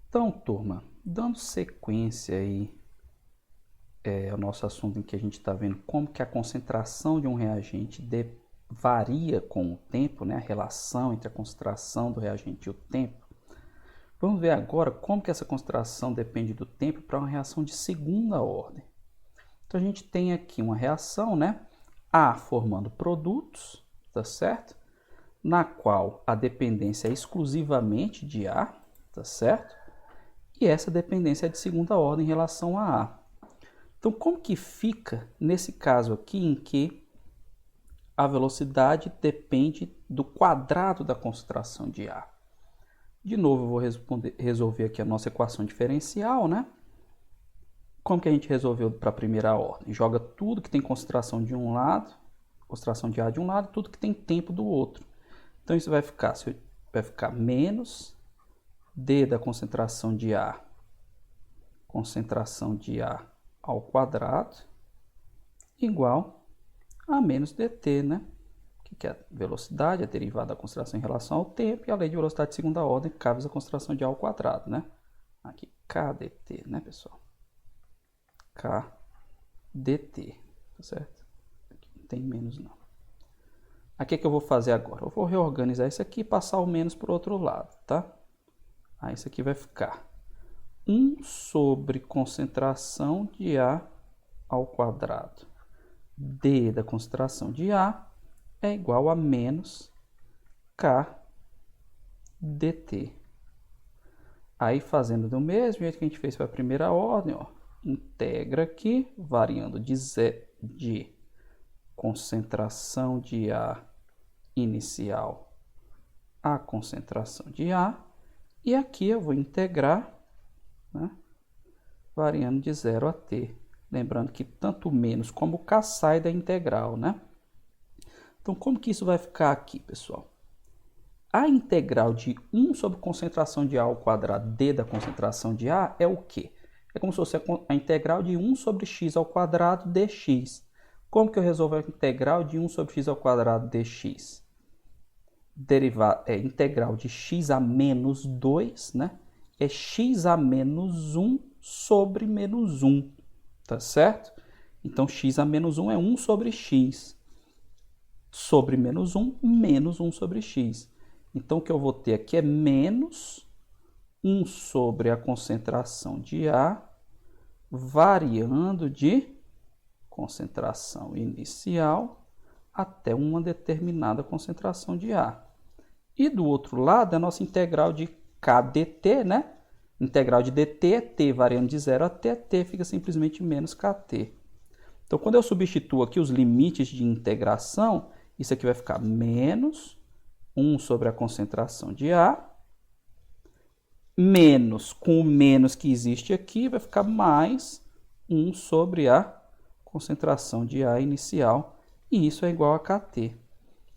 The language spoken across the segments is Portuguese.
Então, turma, dando sequência aí ao nosso assunto em que a gente está vendo como que a concentração de um reagente varia com o tempo, né? A relação entre a concentração do reagente e o tempo. Vamos ver agora como que essa concentração depende do tempo para uma reação de segunda ordem. Então, a gente tem aqui uma reação, né? A formando produtos, tá certo? Na qual a dependência é exclusivamente de A, tá certo? E essa dependência é de segunda ordem em relação a A. Então, como que fica nesse caso aqui em que a velocidade depende do quadrado da concentração de A? De novo, eu vou resolver aqui a nossa equação diferencial, né? Como que a gente resolveu para a primeira ordem? Joga tudo que tem concentração de um lado, concentração de A de um lado, tudo que tem tempo do outro. Então, isso vai ficar menos D da concentração de A ao quadrado, igual a menos dt, né? Que é a velocidade, a derivada da concentração em relação ao tempo, e a lei de velocidade de segunda ordem, cabe a concentração de A ao quadrado, né? Aqui, kdt, né, pessoal? kdt, tá certo? Aqui não tem menos, não. Aqui é que eu vou fazer agora? Eu vou reorganizar isso aqui e passar o menos para o outro lado, tá? Aí isso aqui vai ficar 1 sobre concentração de A ao quadrado D da concentração de A é igual a menos K dt. Aí, fazendo do mesmo jeito que a gente fez para a primeira ordem, ó, integra aqui, variando de concentração de A inicial a concentração de A. E aqui eu vou integrar, né, variando de 0 a t. Lembrando que tanto o menos como o k sai da integral, né? Então, como que isso vai ficar aqui, pessoal? A integral de 1 sobre concentração de A ao quadrado d da concentração de A é o quê? É como se fosse a integral de 1 sobre x ao quadrado dx. Como que eu resolvo a integral de 1 sobre x ao quadrado dx? Integral de x a menos 2, né? É x a menos 1 sobre menos 1, tá certo? Então, x a menos 1 é 1 sobre x. Sobre menos 1, menos 1 sobre x. Então, o que eu vou ter aqui é menos 1 sobre a concentração de A, variando de concentração inicial até uma determinada concentração de A. E do outro lado, a nossa integral de kdt, né? Integral de dt é t variando de 0 a t fica simplesmente menos kt. Então, quando eu substituo aqui os limites de integração, isso aqui vai ficar menos 1 sobre a concentração de A, menos, com o menos que existe aqui, vai ficar mais 1 sobre a concentração de A inicial, e isso é igual a kt,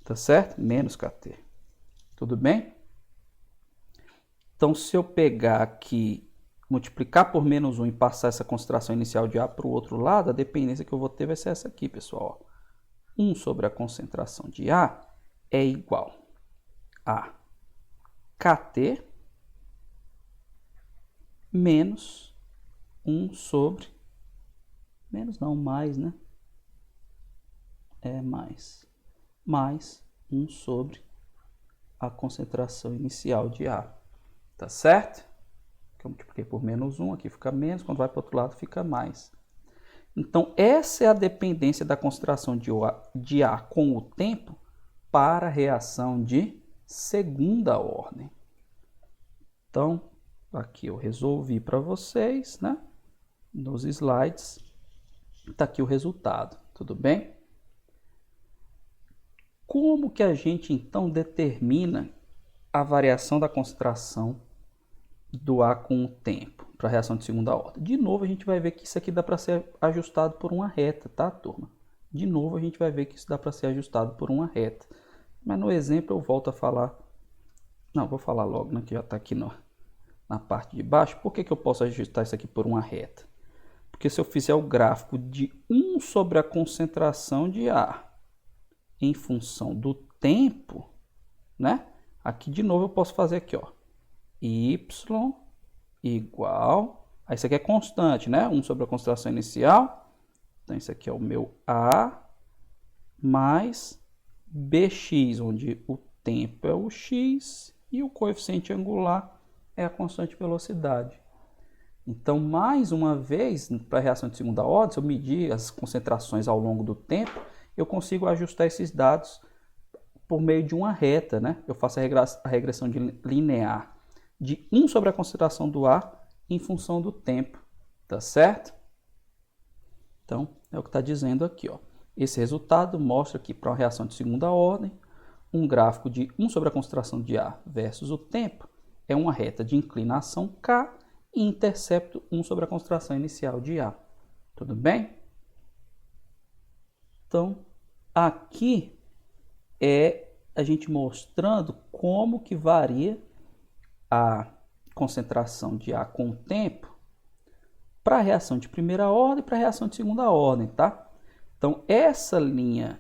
tá certo? Menos kt. Tudo bem? Então, se eu pegar aqui, multiplicar por menos 1 e passar essa concentração inicial de A para o outro lado, a dependência que eu vou ter vai ser essa aqui, pessoal. 1 sobre a concentração de A é igual a Kt menos 1 sobre... Menos não, mais, né? É mais. Mais 1 sobre a concentração inicial de A. Tá certo? Que eu multipliquei por menos 1, aqui fica menos, quando vai para o outro lado fica mais. Então, essa é a dependência da concentração de A com o tempo para a reação de segunda ordem. Então, aqui eu resolvi para vocês, né? Nos slides, está aqui o resultado, tudo bem? Como que a gente, então, determina a variação da concentração do A com o tempo para a reação de segunda ordem? De novo, a gente vai ver que isso aqui dá para ser ajustado por uma reta, tá, turma? De novo, a gente vai ver que isso dá para ser ajustado por uma reta. Mas no exemplo eu volto a falar... Não, vou falar logo, né, que já está aqui na parte de baixo. Por que eu posso ajustar isso aqui por uma reta? Porque se eu fizer o gráfico de 1 sobre a concentração de A em função do tempo, né? Aqui de novo eu posso fazer aqui, ó, y igual, aí isso aqui é constante, né? 1 sobre a concentração inicial, então isso aqui é o meu A, mais Bx, onde o tempo é o x e o coeficiente angular é a constante de velocidade. Então, mais uma vez, para a reação de segunda ordem, se eu medir as concentrações ao longo do tempo, eu consigo ajustar esses dados por meio de uma reta, né? Eu faço a regressão linear de 1 sobre a concentração do ar em função do tempo, tá certo? Então, é o que está dizendo aqui, ó. Esse resultado mostra que para uma reação de segunda ordem, um gráfico de 1 sobre a concentração de ar versus o tempo é uma reta de inclinação K e intercepto 1 sobre a concentração inicial de A. Tudo bem? Então, aqui é a gente mostrando como que varia a concentração de A com o tempo para a reação de primeira ordem e para a reação de segunda ordem, tá? Então, essa linha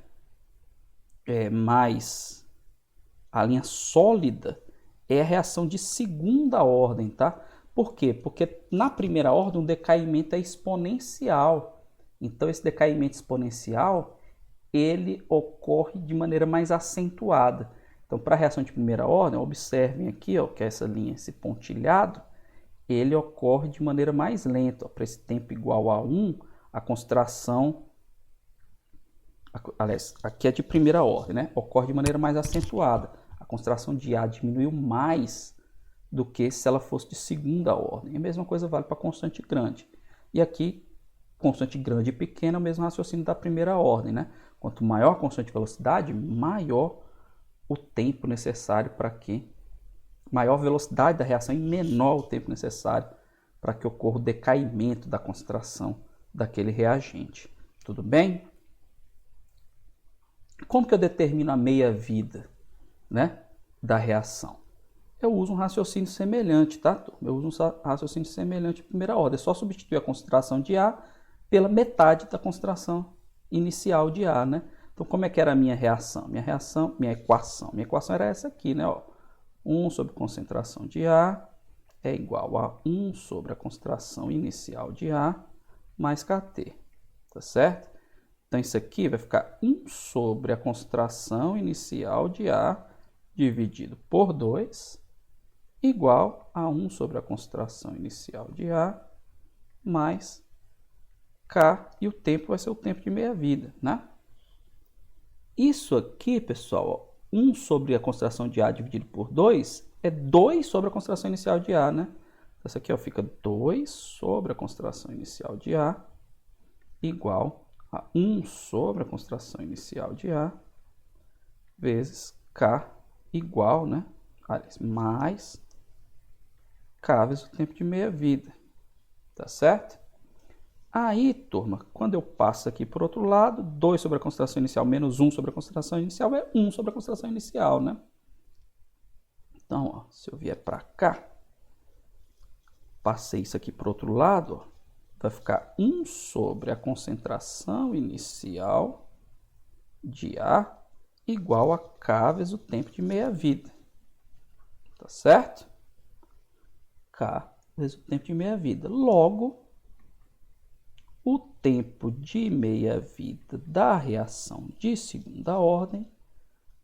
a linha sólida é a reação de segunda ordem, tá? Por quê? Porque na primeira ordem o decaimento é exponencial. Então, esse decaimento exponencial, ele ocorre de maneira mais acentuada. Então, para a reação de primeira ordem, observem aqui, ó, que essa linha, esse pontilhado, ele ocorre de maneira mais lenta. Para esse tempo igual a 1, a concentração, aliás, aqui é de primeira ordem, né? Ocorre de maneira mais acentuada. A concentração de A diminuiu mais do que se ela fosse de segunda ordem. A mesma coisa vale para a constante grande. E aqui, constante grande e pequena é o mesmo raciocínio da primeira ordem, né? Quanto maior a constante de velocidade, maior o tempo necessário para que... maior a velocidade da reação e menor o tempo necessário para que ocorra o decaimento da concentração daquele reagente. Tudo bem? Como que eu determino a meia-vida, né, da reação? Eu uso um raciocínio semelhante, tá? Eu uso um raciocínio semelhante de primeira ordem. É só substituir a concentração de A pela metade da concentração inicial de A, né? Então, como é que era a minha reação? Minha equação era essa aqui, né? Ó, 1 sobre concentração de A é igual a 1 sobre a concentração inicial de A mais Kt, tá certo? Então, isso aqui vai ficar 1 sobre a concentração inicial de A dividido por 2 igual a 1 sobre a concentração inicial de A mais K, e o tempo vai ser o tempo de meia-vida, né? Isso aqui, pessoal, 1 sobre a concentração de A dividido por 2 é 2 sobre a concentração inicial de A, né? Essa aqui, ó, fica 2 sobre a concentração inicial de A igual a 1 sobre a concentração inicial de A vezes K igual, né? Mais K vezes o tempo de meia-vida, tá certo? Aí, turma, quando eu passo aqui por outro lado, 2 sobre a concentração inicial menos 1 sobre a concentração inicial é 1 sobre a concentração inicial, né? Então, ó, se eu vier para cá, passei isso aqui por outro lado, ó, vai ficar 1 sobre a concentração inicial de A igual a K vezes o tempo de meia-vida, tá certo? K vezes o tempo de meia-vida. Logo, o tempo de meia-vida da reação de segunda ordem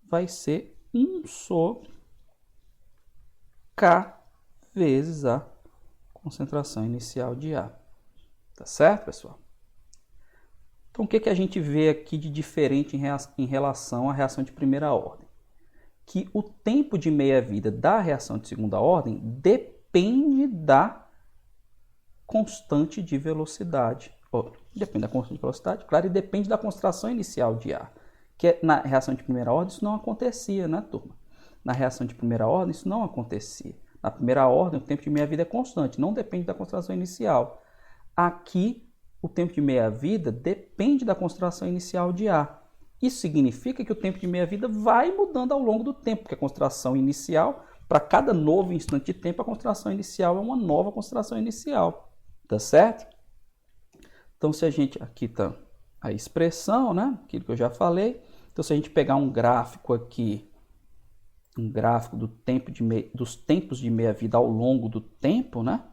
vai ser 1 sobre K vezes a concentração inicial de A. Tá certo, pessoal? Então, o que a gente vê aqui de diferente em relação à reação de primeira ordem? Que o tempo de meia-vida da reação de segunda ordem depende da constante de velocidade. Depende da constante de velocidade, claro, e depende da concentração inicial de A. Que na reação de primeira ordem isso não acontecia, né, turma? Na reação de primeira ordem isso não acontecia. Na primeira ordem o tempo de meia-vida é constante, não depende da concentração inicial. Aqui o tempo de meia-vida depende da concentração inicial de A. Isso significa que o tempo de meia-vida vai mudando ao longo do tempo, porque a concentração inicial, para cada novo instante de tempo, a concentração inicial é uma nova concentração inicial, tá certo? Então, se a gente, aqui está a expressão, né? Aquilo que eu já falei. Então, se a gente pegar um gráfico aqui, um gráfico dos tempos de meia-vida ao longo do tempo, né?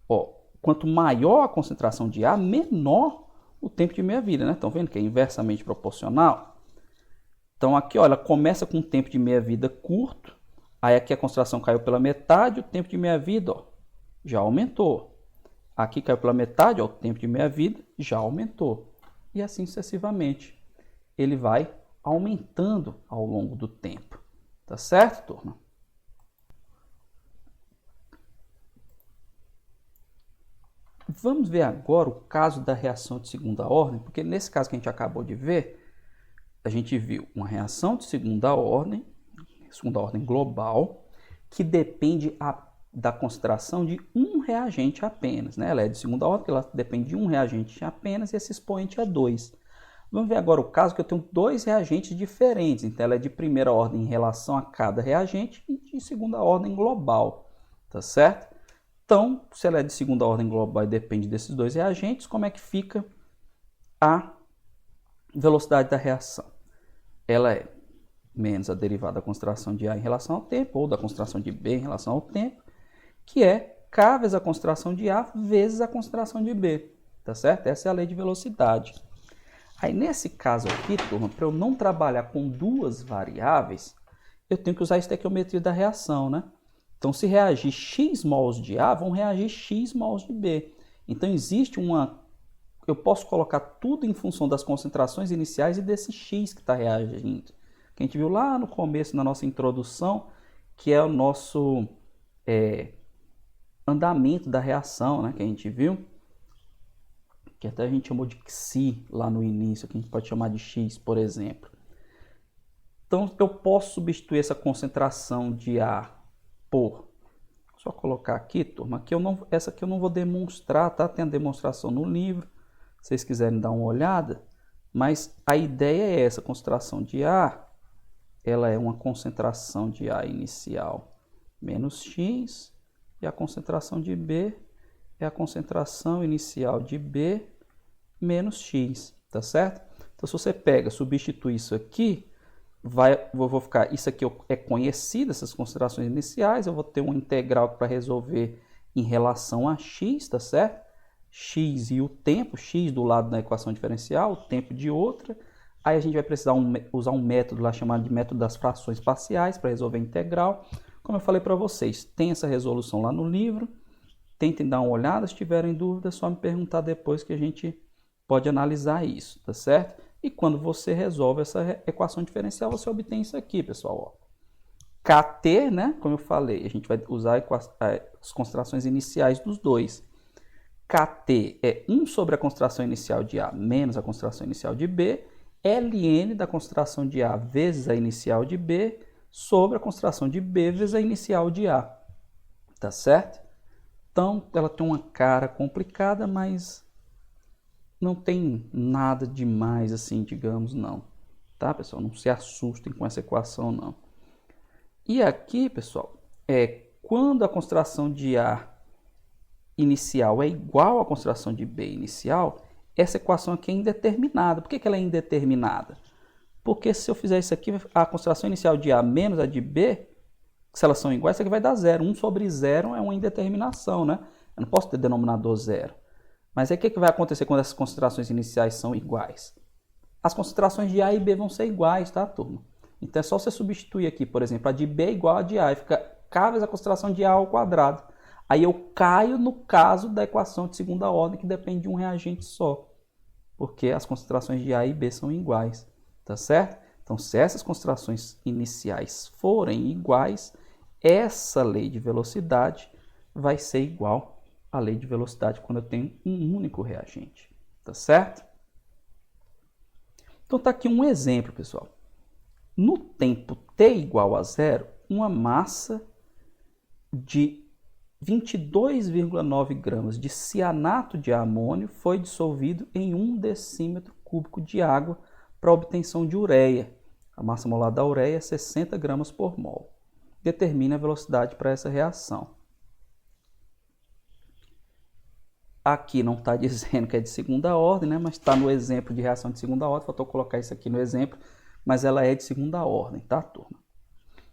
Ó, quanto maior a concentração de A, menor o tempo de meia-vida, né? Estão vendo que é inversamente proporcional? Então aqui, ó, ela começa com um tempo de meia-vida curto, aí aqui a concentração caiu pela metade, o tempo de meia-vida, ó, já aumentou. Aqui caiu pela metade, ó, o tempo de meia-vida já aumentou. E assim sucessivamente. Ele vai aumentando ao longo do tempo. Tá certo, turma? Vamos ver agora o caso da reação de segunda ordem, porque nesse caso que a gente acabou de ver, a gente viu uma reação de segunda ordem global, que depende da concentração de um reagente apenas, né? Ela é de segunda ordem, porque ela depende de um reagente apenas, e esse expoente é 2. Vamos ver agora o caso que eu tenho dois reagentes diferentes, então ela é de primeira ordem em relação a cada reagente e de segunda ordem global, tá certo? Então, se ela é de segunda ordem global e depende desses dois reagentes, como é que fica a velocidade da reação? Ela é menos a derivada da concentração de A em relação ao tempo, ou da concentração de B em relação ao tempo, que é K vezes a concentração de A vezes a concentração de B, tá certo? Essa é a lei de velocidade. Aí, nesse caso aqui, turma, para eu não trabalhar com duas variáveis, eu tenho que usar a estequiometria da reação, né? Então, se reagir X mols de A, vão reagir X mols de B. Então, existe uma... Eu posso colocar tudo em função das concentrações iniciais e desse X que está reagindo. Que a gente viu lá no começo, na nossa introdução, que é o nosso andamento da reação, né? Que a gente viu. Que até a gente chamou de Xi lá no início, que a gente pode chamar de X, por exemplo. Então, eu posso substituir essa concentração de A por... Só colocar aqui, turma, que essa aqui eu não vou demonstrar, tá? Tem a demonstração no livro, se vocês quiserem dar uma olhada. Mas a ideia é essa, a concentração de A, ela é uma concentração de A inicial menos X, e a concentração de B é a concentração inicial de B menos X, tá certo? Então, se você pega, substitui isso aqui, vou ficar, isso aqui é conhecido, essas concentrações iniciais, eu vou ter uma integral para resolver em relação a X, tá certo? X e o tempo, X do lado da equação diferencial, o tempo de outra. Aí a gente vai precisar usar um método lá chamado de método das frações parciais para resolver a integral. Como eu falei para vocês, tem essa resolução lá no livro. Tentem dar uma olhada, se tiverem dúvidas, é só me perguntar depois que a gente pode analisar isso, tá certo? E quando você resolve essa equação diferencial, você obtém isso aqui, pessoal. Ó. KT, né? Como eu falei, a gente vai usar as concentrações iniciais dos dois. KT é 1 sobre a concentração inicial de A menos a concentração inicial de B, ln da concentração de A vezes a inicial de B, sobre a concentração de B vezes a inicial de A. Tá certo? Então, ela tem uma cara complicada, mas não tem nada demais assim, digamos, não. Tá, pessoal? Não se assustem com essa equação, não. E aqui, pessoal, quando a concentração de A inicial é igual à concentração de B inicial, essa equação aqui é indeterminada. Por que ela é indeterminada? Porque se eu fizer isso aqui, a concentração inicial de A menos a de B, se elas são iguais, isso aqui vai dar zero. 1 sobre 0 é uma indeterminação, né? Eu não posso ter denominador zero. Mas aí o que vai acontecer quando essas concentrações iniciais são iguais? As concentrações de A e B vão ser iguais, tá, turma? Então é só você substituir aqui, por exemplo, a de B é igual a de A, e fica K vezes a concentração de A ao quadrado. Aí eu caio no caso da equação de segunda ordem, que depende de um reagente só. Porque as concentrações de A e B são iguais, tá certo? Então, se essas concentrações iniciais forem iguais, essa lei de velocidade vai ser igual à lei de velocidade quando eu tenho um único reagente, tá certo? Então, tá aqui um exemplo, pessoal. No tempo t igual a zero, uma massa de 22,9 gramas de cianato de amônio foi dissolvido em 1 decímetro cúbico de água para obtenção de ureia. A massa molar da ureia é 60 gramas por mol. Determine a velocidade para essa reação. Aqui não está dizendo que é de segunda ordem, né? Mas está no exemplo de reação de segunda ordem. Faltou colocar isso aqui no exemplo, mas ela é de segunda ordem, tá, turma?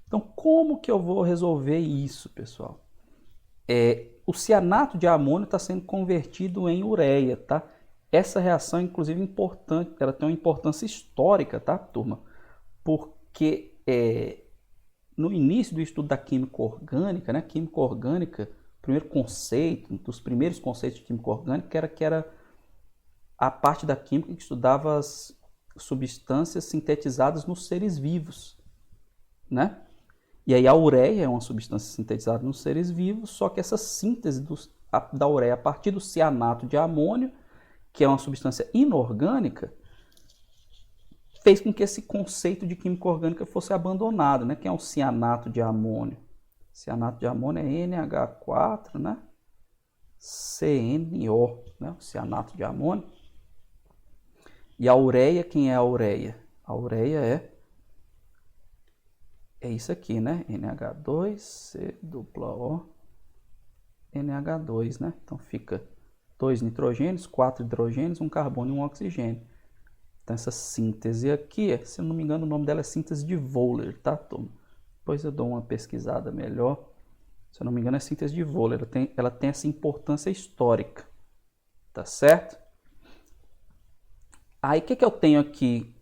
Então, como que eu vou resolver isso, pessoal? o cianato de amônio está sendo convertido em ureia, tá? Essa reação, inclusive, importante, ela tem uma importância histórica, tá, turma? Porque no início do estudo da química orgânica, né, química orgânica, o primeiro conceito, um dos primeiros conceitos de química orgânica era que era a parte da química que estudava as substâncias sintetizadas nos seres vivos, né? E aí a ureia é uma substância sintetizada nos seres vivos, só que essa síntese da ureia a partir do cianato de amônio, que é uma substância inorgânica, fez com que esse conceito de química orgânica fosse abandonado, né? Que é o cianato de amônio. Cianato de amônio é NH4, né? CNO, né? O cianato de amônio. E a ureia, quem é a ureia? A ureia é isso aqui, né? NH2, COO, NH2, né? Então fica 2 nitrogênios, 4 hidrogênios, um carbono e um oxigênio. Então essa síntese aqui, se eu não me engano o nome dela é síntese de Wöhler, tá, turma? Depois eu dou uma pesquisada melhor. Se eu não me engano é síntese de Wöhler, ela tem essa importância histórica, tá certo? Aí o que eu tenho aqui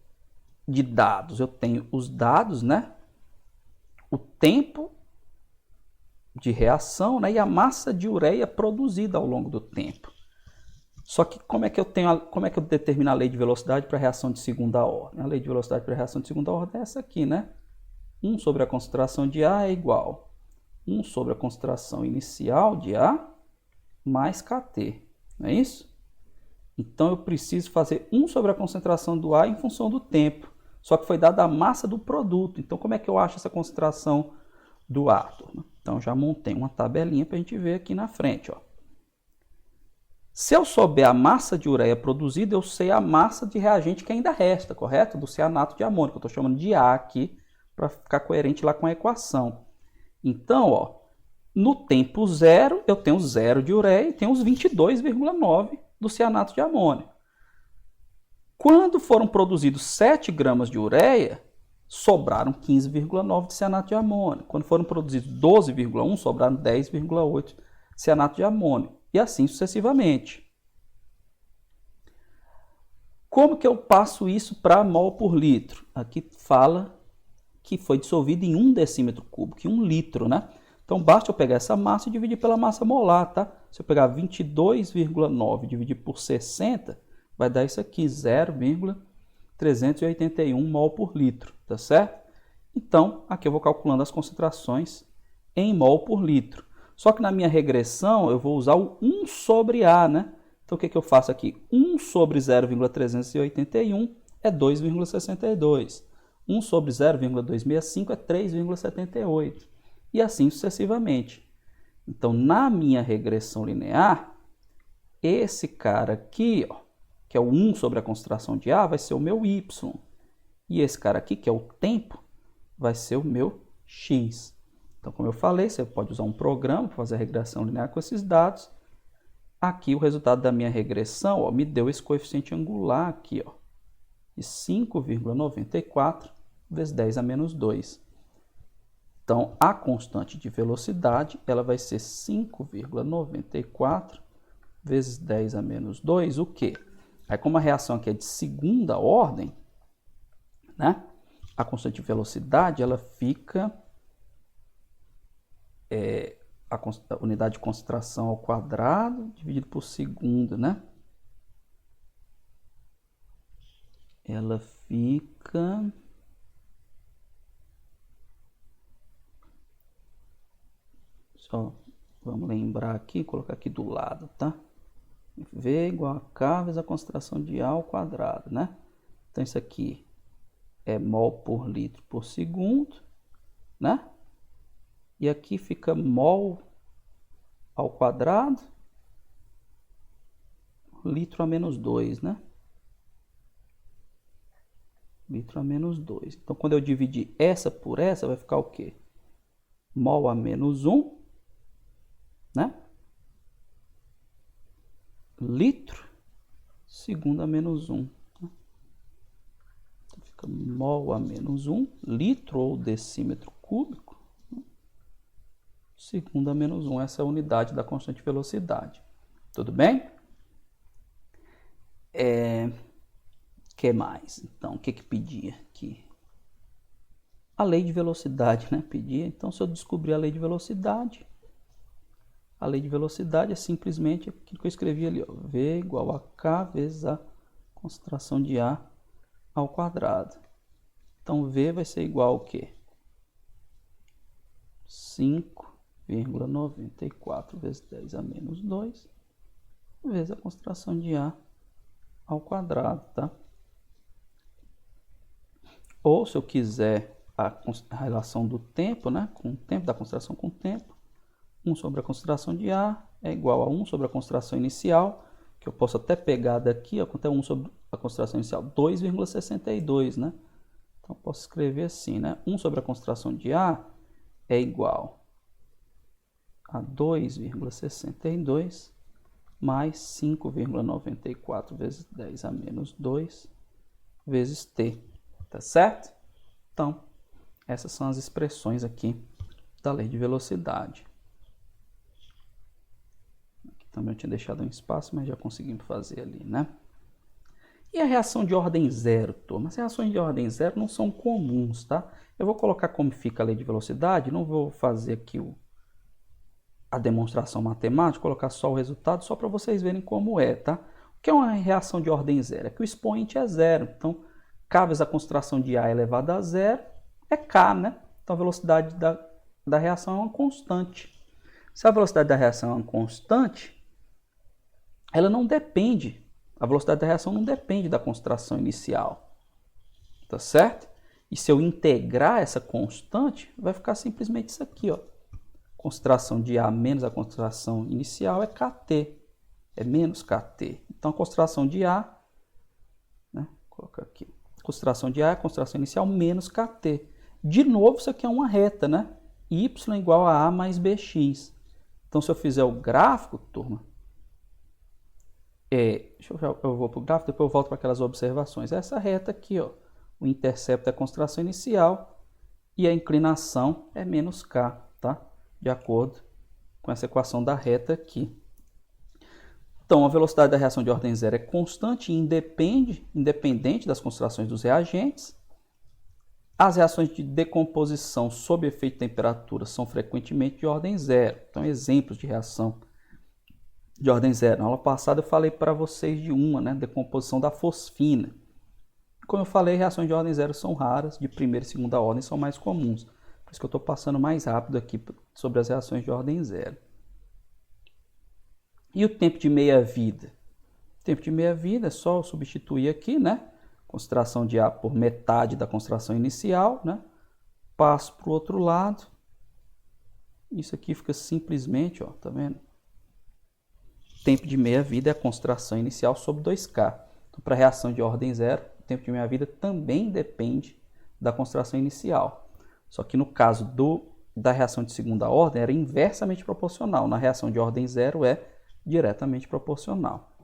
de dados? Eu tenho os dados, né? O tempo de reação, né? E a massa de ureia produzida ao longo do tempo. Só que como é que eu determino a lei de velocidade para reação de segunda ordem? A lei de velocidade para reação de segunda ordem é essa aqui, né? 1 sobre a concentração de A é igual 1 sobre a concentração inicial de A mais Kt, não é isso? Então eu preciso fazer 1 sobre a concentração do A em função do tempo. Só que foi dada a massa do produto. Então como é que eu acho essa concentração do A, turma? Então já montei uma tabelinha para a gente ver aqui na frente, ó. Se eu souber a massa de ureia produzida, eu sei a massa de reagente que ainda resta, correto? Do cianato de amônio, que eu estou chamando de A aqui, para ficar coerente lá com a equação. Então, ó, no tempo zero, eu tenho 0 de ureia e tenho os 22,9 do cianato de amônio. Quando foram produzidos 7 gramas de ureia, sobraram 15,9 de cianato de amônio. Quando foram produzidos 12,1, sobraram 10,8 de cianato de amônio. E assim sucessivamente. Como que eu passo isso para mol por litro? Aqui fala que foi dissolvido em 1 decímetro cúbico, em 1 litro, né? Então basta eu pegar essa massa e dividir pela massa molar, tá? Se eu pegar 22,9 e dividir por 60, vai dar isso aqui, 0,381 mol por litro, tá certo? Então, aqui eu vou calculando as concentrações em mol por litro. Só que na minha regressão eu vou usar o 1 sobre A, né? Então o que eu faço aqui? 1 sobre 0,381 é 2,62. 1 sobre 0,265 é 3,78. E assim sucessivamente. Então, na minha regressão linear, esse cara aqui, ó, que é o 1 sobre a concentração de A, vai ser o meu Y. E esse cara aqui, que é o tempo, vai ser o meu X. Então, como eu falei, você pode usar um programa para fazer a regressão linear com esses dados. Aqui, o resultado da minha regressão, ó, me deu esse coeficiente angular aqui, ó, de 5,94 vezes 10 a menos 2. Então, a constante de velocidade ela vai ser 5,94 vezes 10 a menos 2, o quê? Aí, como a reação aqui é de segunda ordem, né, a constante de velocidade ela fica... a unidade de concentração ao quadrado dividido por segundo, né? Ela fica... Só vamos lembrar aqui, colocar aqui do lado, tá? V igual a K vezes a concentração de A ao quadrado, né? Então isso aqui é mol por litro por segundo, né? E aqui fica mol ao quadrado, litro a menos 2, né? Litro a menos 2. Então, quando eu dividir essa por essa, vai ficar o quê? Mol a menos 1, né? Litro, segundo a menos 1. Então, fica mol a menos 1, litro ou decímetro cúbico, segundo a menos 1. Essa é a unidade da constante de velocidade. Tudo bem? Que mais? Então, o que pedia aqui? A lei de velocidade, né? Pedia. Então, se eu descobrir a lei de velocidade é simplesmente aquilo que eu escrevi ali, ó, V igual a K vezes a concentração de A ao quadrado. Então, V vai ser igual ao quê? 5,94 vezes 10 a menos 2 vezes a concentração de A ao quadrado, tá? Ou, se eu quiser a relação do tempo, né, com o tempo, da concentração com o tempo, 1 sobre a concentração de A é igual a 1 sobre a concentração inicial, que eu posso até pegar daqui, ó, quanto é 1 sobre a concentração inicial? 2,62, né? Então, eu posso escrever assim, né? 1 sobre a concentração de A é igual a 2,62 mais 5,94 vezes 10 a menos 2 vezes T, tá certo? Então, essas são as expressões aqui da lei de velocidade. Aqui também eu tinha deixado um espaço, mas já conseguimos fazer ali, né? E a reação de ordem zero, turma? As reações de ordem zero não são comuns, tá? Eu vou colocar como fica a lei de velocidade, não vou fazer aqui a demonstração matemática, colocar só o resultado, só para vocês verem como é, tá? O que é uma reação de ordem zero? É que o expoente é zero. Então, K vezes a concentração de A elevado a zero é K, né? Então, a velocidade da reação é uma constante. Se a velocidade da reação é uma constante, ela não depende, a velocidade da reação não depende da concentração inicial, tá certo? E se eu integrar essa constante, vai ficar simplesmente isso aqui, ó. Concentração de A menos a concentração inicial é Kt, é menos Kt. Então, a concentração de A, né, vou colocar aqui, concentração de A é a concentração inicial menos Kt. De novo, isso aqui é uma reta, né? Y igual a A mais Bx. Então, se eu fizer o gráfico, turma, eu vou para o gráfico, depois eu volto para aquelas observações. Essa reta aqui, ó, o intercepto é a concentração inicial e a inclinação é menos K, tá? De acordo com essa equação da reta aqui. Então, a velocidade da reação de ordem zero é constante e independente das concentrações dos reagentes. As reações de decomposição sob efeito de temperatura são frequentemente de ordem zero. Então, exemplos de reação de ordem zero. Na aula passada eu falei para vocês de uma, né, decomposição da fosfina. Como eu falei, reações de ordem zero são raras, de primeira e segunda ordem são mais comuns. Por isso que eu estou passando mais rápido aqui sobre as reações de ordem zero. E o tempo de meia-vida? O tempo de meia-vida é só eu substituir aqui, né? Concentração de A por metade da concentração inicial, né? Passo para o outro lado. Isso aqui fica simplesmente, ó, tá vendo? Tempo de meia-vida é a concentração inicial sobre 2K. Então, para a reação de ordem zero, o tempo de meia-vida também depende da concentração inicial. Só que no caso da reação de segunda ordem era inversamente proporcional. Na reação de ordem zero é diretamente proporcional.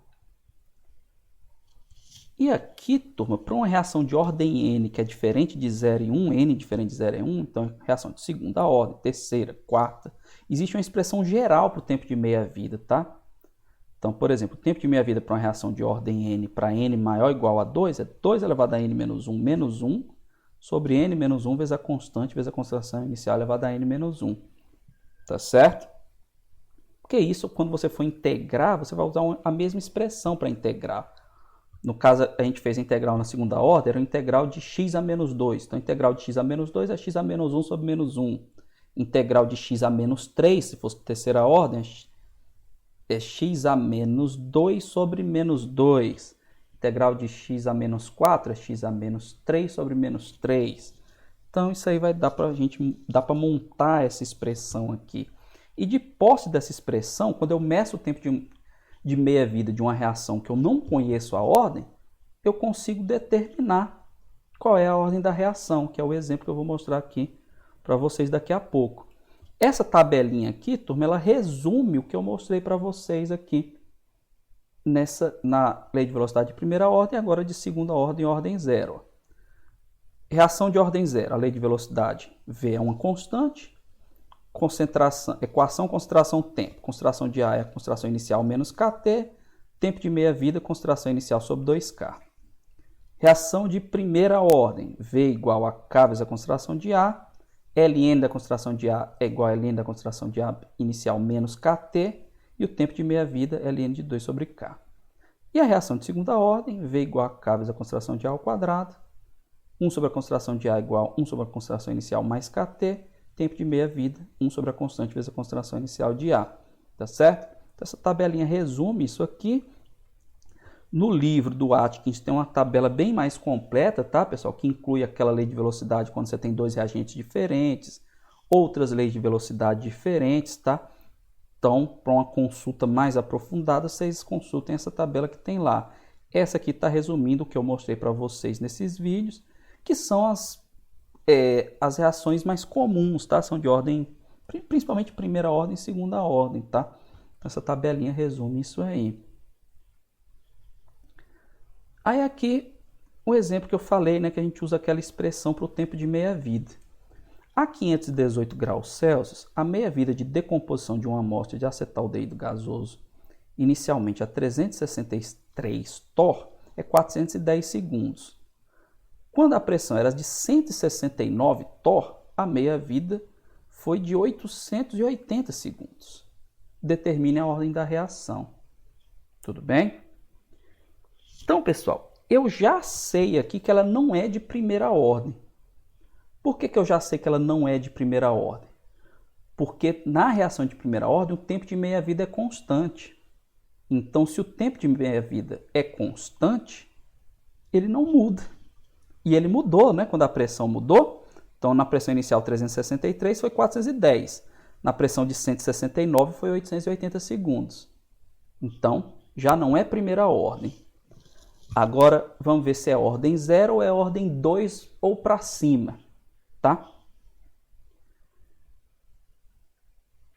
E aqui, turma, para uma reação de ordem N, que é diferente de 0 e 1, N diferente de 0 e 1, então reação de segunda ordem, terceira, quarta, existe uma expressão geral para o tempo de meia-vida, tá? Então, por exemplo, o tempo de meia-vida para uma reação de ordem N para N maior ou igual a 2 é 2 elevado a N menos 1 sobre N menos 1 vezes a constante vezes a concentração inicial elevada a N menos 1. Tá certo? Porque isso, quando você for integrar, você vai usar a mesma expressão para integrar. No caso, a gente fez a integral na segunda ordem, era o integral de x a menos 2. Então, a integral de x a menos 2 é x a menos 1 sobre menos 1. Integral de x a menos 3, se fosse terceira ordem, é x a menos 2 sobre menos 2. Integral de x a menos 4 é x a menos 3 sobre menos 3. Então, isso aí vai dar para a gente, dá para montar essa expressão aqui. E de posse dessa expressão, quando eu meço o tempo de meia-vida de uma reação que eu não conheço a ordem, eu consigo determinar qual é a ordem da reação, que é o exemplo que eu vou mostrar aqui para vocês daqui a pouco. Essa tabelinha aqui, turma, ela resume o que eu mostrei para vocês aqui na lei de velocidade de primeira ordem, agora de segunda ordem, ordem zero. Reação de ordem zero, a lei de velocidade V é uma constante, equação concentração tempo. Concentração de A é a concentração inicial menos Kt, tempo de meia-vida, concentração inicial sobre 2K. Reação de primeira ordem, V igual a K vezes a concentração de A, Ln da concentração de A é igual a Ln da concentração de A inicial menos Kt, e o tempo de meia-vida é Ln de 2 sobre K. E a reação de segunda ordem, V igual a K vezes a concentração de A ao quadrado, 1 sobre a concentração de A igual a 1 sobre a concentração inicial mais Kt, tempo de meia-vida, 1 sobre a constante vezes a concentração inicial de A. Tá certo? Então, essa tabelinha resume isso aqui. No livro do Atkins tem uma tabela bem mais completa, tá, pessoal? Que inclui aquela lei de velocidade quando você tem dois reagentes diferentes, outras leis de velocidade diferentes, tá? Então, para uma consulta mais aprofundada, vocês consultem essa tabela que tem lá. Essa aqui está resumindo o que eu mostrei para vocês nesses vídeos, que são as reações mais comuns, tá? São de ordem, principalmente primeira ordem e segunda ordem, tá? Essa tabelinha resume isso aí. Aí aqui o exemplo que eu falei, né, que a gente usa aquela expressão para o tempo de meia-vida. A 518 graus Celsius, a meia-vida de decomposição de uma amostra de acetaldeído gasoso, inicialmente a 363 torr, é 410 segundos. Quando a pressão era de 169 torr, a meia-vida foi de 880 segundos. Determine a ordem da reação. Tudo bem? Então, pessoal, eu já sei aqui que ela não é de primeira ordem. Por que eu já sei que ela não é de primeira ordem? Porque na reação de primeira ordem, o tempo de meia-vida é constante. Então, se o tempo de meia-vida é constante, ele não muda. E ele mudou, né? Quando a pressão mudou. Então, na pressão inicial 363 foi 410. Na pressão de 169 foi 880 segundos. Então, já não é primeira ordem. Agora, vamos ver se é ordem 0 ou é ordem 2 ou para cima, tá?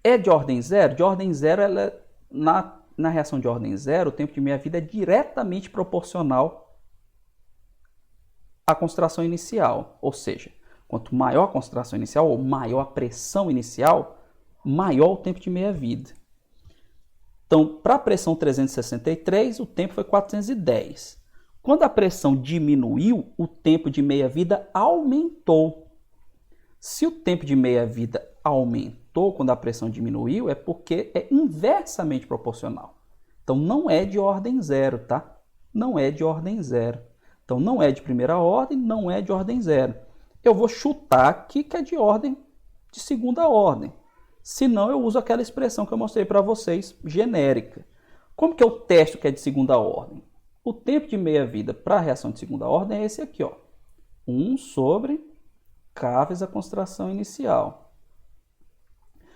É de ordem 0? De ordem 0, ela, na reação de ordem 0, o tempo de meia-vida é diretamente proporcional à concentração inicial. Ou seja, quanto maior a concentração inicial ou maior a pressão inicial, maior o tempo de meia-vida. Então, para a pressão 363, o tempo foi 410. Quando a pressão diminuiu, o tempo de meia-vida aumentou. Se o tempo de meia-vida aumentou quando a pressão diminuiu, é porque é inversamente proporcional. Então, não é de ordem 0, tá? Não é de ordem 0. Então, não é de primeira ordem, não é de ordem 0. Eu vou chutar aqui que é de ordem de segunda ordem. Se não, eu uso aquela expressão que eu mostrei para vocês, genérica. Como que eu testo que é de segunda ordem? O tempo de meia-vida para a reação de segunda ordem é esse aqui, ó. 1 sobre K vezes a concentração inicial.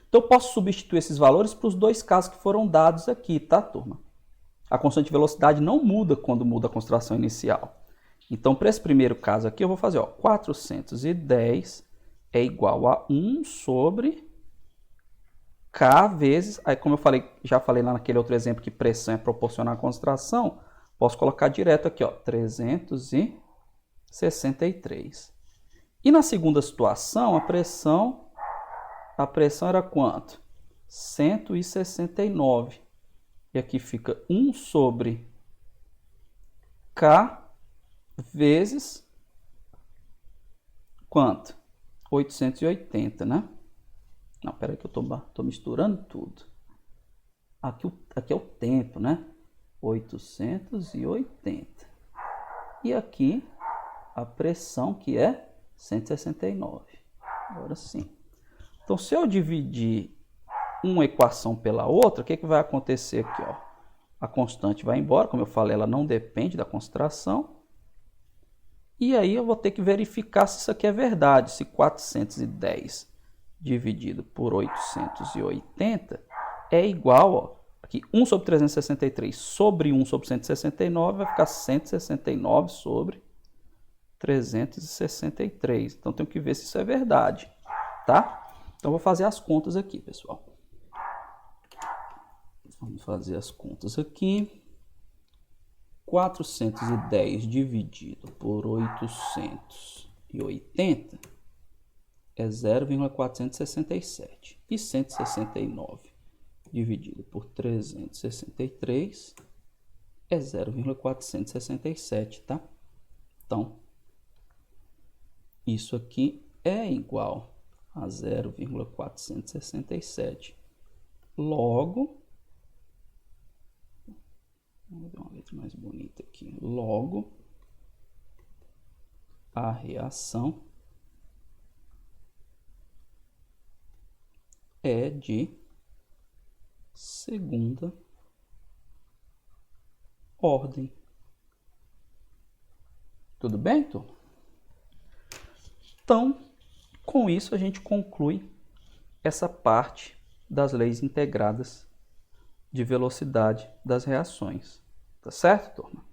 Então, eu posso substituir esses valores para os dois casos que foram dados aqui, tá, turma? A constante de velocidade não muda quando muda a concentração inicial. Então, para esse primeiro caso aqui, eu vou fazer, ó, 410 é igual a 1 sobre K vezes... Aí, como eu já falei lá naquele outro exemplo que pressão é proporcional à concentração, posso colocar direto aqui, ó, 363. E na segunda situação, a pressão era quanto? 169. E aqui fica 1 sobre K vezes quanto? 880, né? Não, peraí que eu tô misturando tudo. Aqui é o tempo, né? 880. E aqui a pressão, que é 169. Agora sim. Então, se eu dividir uma equação pela outra, o que vai acontecer aqui, ó? A constante vai embora, como eu falei, ela não depende da concentração. E aí eu vou ter que verificar se isso aqui é verdade. Se 410 dividido por 880 é igual, ó, aqui 1 sobre 363 sobre 1 sobre 169 vai ficar 169 sobre 363. Então, tenho que ver se isso é verdade, tá? Então, vou fazer as contas aqui, pessoal. Vamos fazer as contas aqui. 410 dividido por 880 é 0,467. E 169 dividido por 363 é 0,467, tá? Então, isso aqui é igual a 0,467. Logo, vou dar uma letra mais bonita aqui. Logo, a reação é de segunda ordem. Tudo bem, turma? Então, com isso a gente conclui essa parte das leis integradas de velocidade das reações. Tá certo, turma?